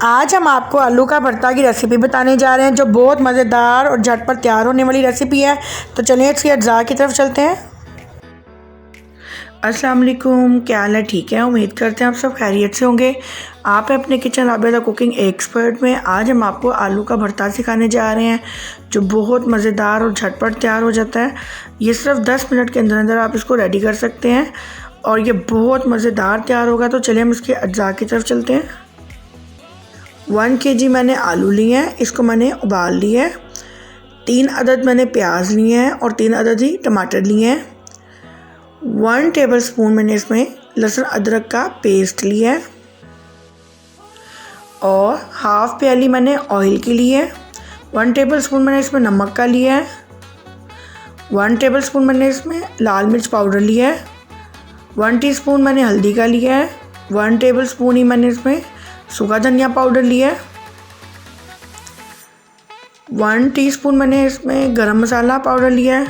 आज हम आपको आलू का भरता की रेसिपी बताने जा रहे हैं जो बहुत मज़ेदार और झटपट तैयार होने वाली रेसिपी है। तो चलिए इसकी अज्जा की तरफ चलते हैं। अस्सलाम वालेकुम, क्या हाल है? ठीक है, उम्मीद करते हैं आप सब खैरियत से होंगे। आप अपने किचन राबिया कुकिंग एक्सपर्ट में आज हम आपको आलू का भरता सिखाने जा रहे हैं जो बहुत मज़ेदार और झटपट तैयार हो जाता है। ये सिर्फ 10 मिनट के अंदर अंदर आप इसको रेडी कर सकते हैं और ये बहुत मज़ेदार तैयार होगा। तो चलिए हम इसके अज्जा की तरफ चलते हैं। 1 kg मैंने आलू लिए हैं, इसको मैंने उबाल लिया है। 3 अदद मैंने प्याज लिए हैं और 3 अदद ही टमाटर लिए हैं। 1 टेबलस्पून मैंने इसमें लहसुन अदरक का पेस्ट लिया है और हाफ़ प्याली मैंने ऑयल की ली है। 1 टेबलस्पून मैंने इसमें नमक का लिया है। 1 टेबलस्पून मैंने इसमें लाल मिर्च पाउडर लिया है। 1 टीस्पून मैंने हल्दी का लिया है। 1 टेबलस्पून ही मैंने इसमें सूखा धनिया पाउडर लिया है। 1 टीस्पून मैंने इसमें गरम मसाला पाउडर लिया है।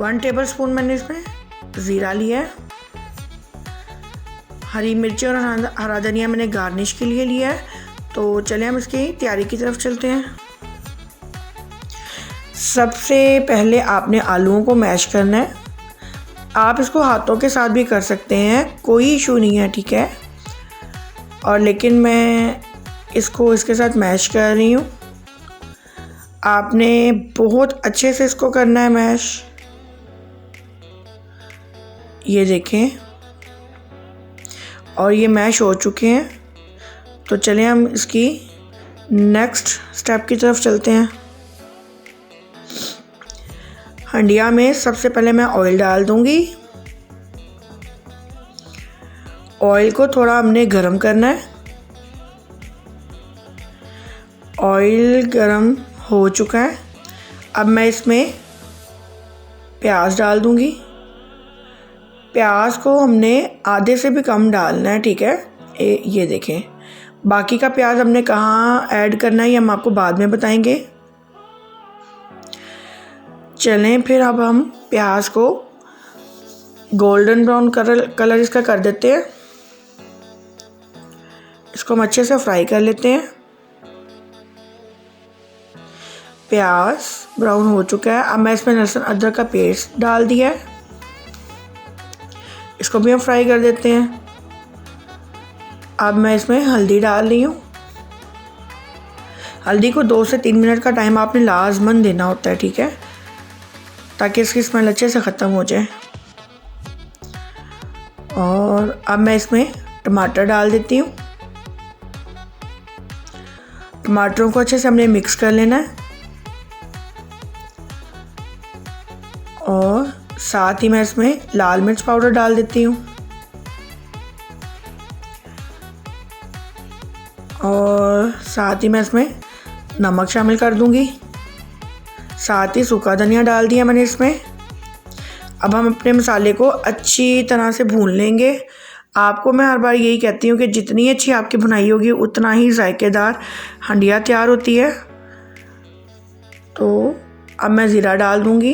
1 टेबलस्पून मैंने इसमें ज़ीरा लिया है। हरी मिर्ची और हरा धनिया मैंने गार्निश के लिए लिया है। तो चलिए हम इसकी तैयारी की तरफ चलते हैं। सबसे पहले आपने आलूओं को मैश करना है। आप इसको हाथों के साथ भी कर सकते हैं, कोई इशू नहीं है, ठीक है। और लेकिन मैं इसको इसके साथ मैश कर रही हूँ। आपने बहुत अच्छे से इसको करना है मैश। ये देखें, और ये मैश हो चुके हैं। तो चलिए हम इसकी नेक्स्ट स्टेप की तरफ चलते हैं। हंडिया में सबसे पहले मैं ऑयल डाल दूंगी। ऑयल को थोड़ा हमने गरम करना है। ऑयल गरम हो चुका है। अब मैं इसमें प्याज डाल दूंगी। प्याज को हमने आधे से भी कम डालना है, ठीक है। ये देखें, बाकी का प्याज हमने कहाँ ऐड करना है ये हम आपको बाद में बताएंगे। चलें फिर अब हम प्याज को गोल्डन ब्राउन कलर इसका कर देते हैं। इसको हम अच्छे से फ्राई कर लेते हैं। प्याज ब्राउन हो चुका है। अब मैं इसमें लहसुन अदरक का पेस्ट डाल दिया है। इसको भी हम फ्राई कर देते हैं। अब मैं इसमें हल्दी डाल रही हूँ। हल्दी को 2 से 3 मिनट का टाइम आपने लाजमन देना होता है, ठीक है, ताकि इसकी स्मेल अच्छे से ख़त्म हो जाए। और अब मैं इसमें टमाटर डाल देती हूँ। टमाटरों को अच्छे से हमने मिक्स कर लेना है और साथ ही मैं इसमें लाल मिर्च पाउडर डाल देती हूँ और साथ ही मैं इसमें नमक शामिल कर दूँगी। साथ ही सूखा धनिया डाल दिया मैंने इसमें। अब हम अपने मसाले को अच्छी तरह से भून लेंगे। आपको मैं हर बार यही कहती हूँ कि जितनी अच्छी आपकी भुनाई होगी उतना ही जायकेदार हंडिया तैयार होती है। तो अब मैं ज़ीरा डाल दूँगी।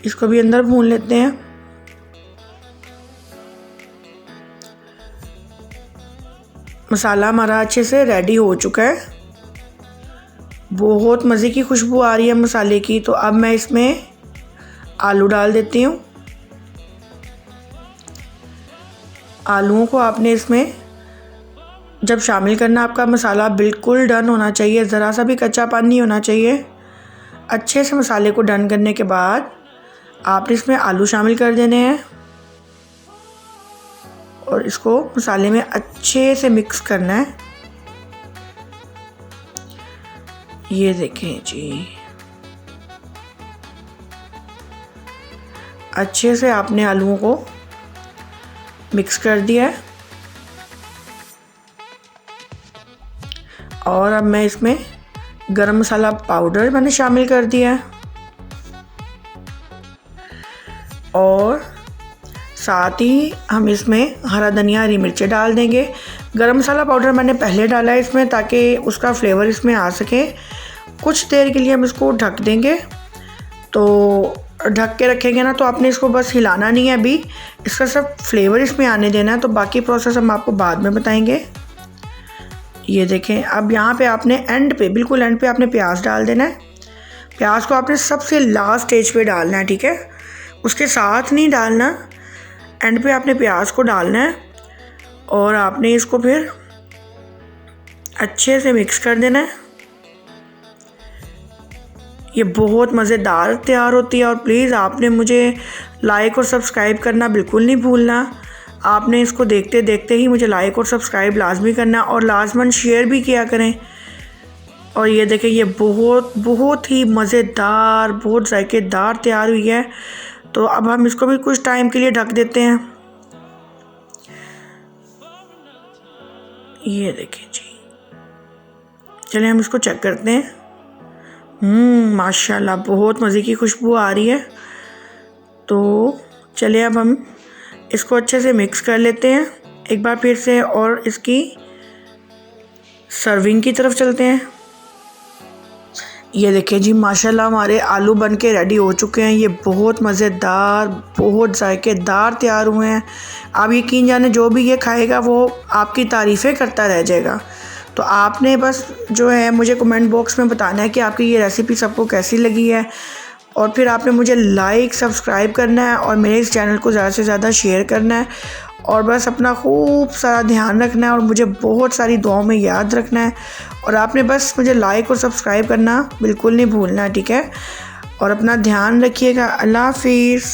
इसको भी अंदर भून लेते हैं। मसाला हमारा अच्छे से रेडी हो चुका है। बहुत मज़े की खुशबू आ रही है मसाले की। तो अब मैं इसमें आलू डाल देती हूँ। आलूओं को आपने इसमें जब शामिल करना, आपका मसाला बिल्कुल डन होना चाहिए, ज़रा सा भी कच्चापन नहीं होना चाहिए। अच्छे से मसाले को डन करने के बाद आपने इसमें आलू शामिल कर देने हैं और इसको मसाले में अच्छे से मिक्स करना है। ये देखें जी, अच्छे से आपने आलूओं को मिक्स कर दिया है। और अब मैं इसमें गरम मसाला पाउडर मैंने शामिल कर दिया है और साथ ही हम इसमें हरा धनिया, हरी मिर्चें डाल देंगे। गरम मसाला पाउडर मैंने पहले डाला है इसमें ताकि उसका फ्लेवर इसमें आ सके। कुछ देर के लिए हम इसको ढक देंगे। तो ढक के रखेंगे ना तो आपने इसको बस हिलाना नहीं है अभी, इसका सब फ्लेवर इसमें आने देना है। तो बाकी प्रोसेस हम आपको बाद में बताएंगे। ये देखें, अब यहाँ पे आपने एंड पे, बिल्कुल एंड पे आपने प्याज डाल देना है। प्याज को आपने सबसे लास्ट स्टेज पे डालना है, ठीक है, उसके साथ नहीं डालना, एंड पे आपने प्याज को डालना है और आपने इसको फिर अच्छे से मिक्स कर देना है। ये बहुत मज़ेदार तैयार होती है। और प्लीज़ आपने मुझे लाइक और सब्सक्राइब करना बिल्कुल नहीं भूलना। आपने इसको देखते देखते ही मुझे लाइक और सब्सक्राइब लाजमी करना और लाजमन शेयर भी किया करें। और ये देखें, ये बहुत ही मज़ेदार, बहुत जायकेदार तैयार हुई है। तो अब हम इसको भी कुछ टाइम के लिए ढक देते हैं। ये देखें जी, चलिए हम इसको चेक करते हैं। माशाल्लाह बहुत मज़े की खुशबू आ रही है। तो चलिए अब हम इसको अच्छे से मिक्स कर लेते हैं एक बार फिर से और इसकी सर्विंग की तरफ चलते हैं। ये देखिए जी, माशाल्लाह हमारे आलू बन के रेडी हो चुके हैं। ये बहुत मज़ेदार, बहुत जायकेदार तैयार हुए हैं। आप यकीन जाने जो भी ये खाएगा वो आपकी तारीफ़ें करता रह जाएगा। तो आपने बस जो है मुझे कमेंट बॉक्स में बताना है कि आपकी ये रेसिपी सबको कैसी लगी है, और फिर आपने मुझे लाइक सब्सक्राइब करना है और मेरे इस चैनल को ज़्यादा से ज़्यादा शेयर करना है। और बस अपना खूब सारा ध्यान रखना है और मुझे बहुत सारी दुआओं में याद रखना है। और आपने बस मुझे लाइक और सब्सक्राइब करना बिल्कुल नहीं भूलना, ठीक है। और अपना ध्यान रखिएगा। अल्लाह हाफिज़।